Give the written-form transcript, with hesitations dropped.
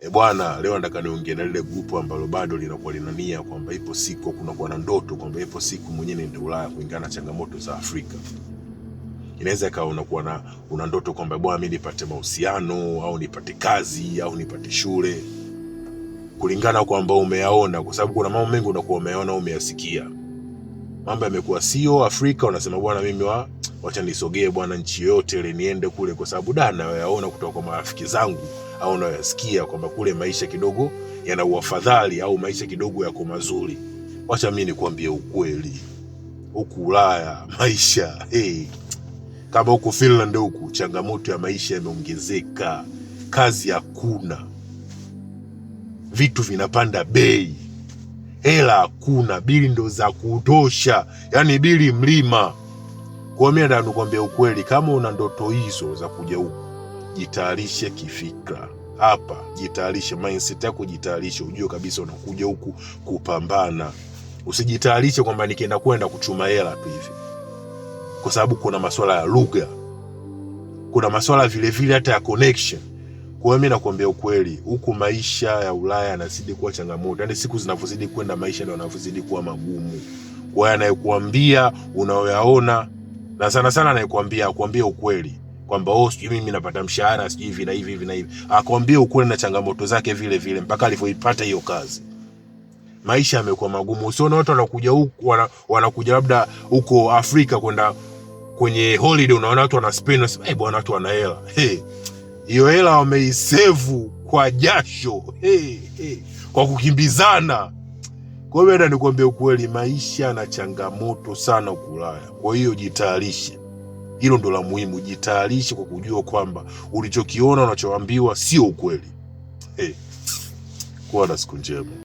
Bwana, leo nataka niongee na lile grupu ambalo bado linakuwa linania kwamba ipo siku kunakuwa na ndoto kwamba ipo siku mwenyewe niende Ulaya kuingana na changamoto za Afrika. Inaweza ikawa unakuwa una ndoto kwamba bwana, mimi nipate mahusiano au nipate kazi au nipate shule, kulingana kwamba umeyaona, kwa sababu kuna mambo mengi unakuwa umeyaona au umeyasikia. Mambo yamekuwa sio Afrika, unasema bwana, mimi wacha nisogee bwana nchi yote ile niende kule, kwa sababu nayaona kutoka kwa marafiki zangu au nayasikia kwamba kule maisha kidogo yana uafadhali au maisha kidogo yako mazuri. Wacha mimi nikwambie ukweli, huku Ulaya maisha kama huku Finland, huku changamoto ya maisha yameongezeka, kazi hakuna, vitu vinapanda bei, hela hakuna, bili ndo za kutosha, yani bili mlima. Kwa mimi nataka nikwambie ukweli, kama una ndoto hizo za kuja huku, jitayarishe kifikra hapa, jitayarishe mindset yako, jitayarishe, ujue kabisa unakuja huku kupambana. Usijitayarishe kwamba nikienda kwenda kuchuma hela tu hivi, kwa sababu kuna masuala ya lugha, kuna masuala vile vile hata ya connection. Kwa mimi nakwambia ukweli, huku maisha ya Ulaya yanazidi kuwa changamoto. Yaani siku zinavyozidi kwenda maisha ndio yanavyozidi kuwa magumu. Kwa hiyo anayekuambia unaoyaona, na sana sana anayekuambia ukweli kwamba sijui mimi napata mshahara sijui hivi na hivi na hivi, akwambie ukweli na changamoto zake vile vile mpaka alivyoipata hiyo kazi. Maisha yamekuwa magumu. Usione watu wanakuja huku wanakuja labda huko Afrika kwenda kwenye holiday, unaona watu wana spend, bwana watu wana hela. Hiyo hela wameisevu kwa jasho, kwa kukimbizana. Kwa hiyo ndio nikwambia ukweli, maisha na changamoto sana huko Ulaya. Kwa hiyo jitayarishe. Hilo ndo la muhimu, jitayarishe kwa kujua kwamba ulichokiona unachoambiwa sio ukweli. Kuwa na siku njema.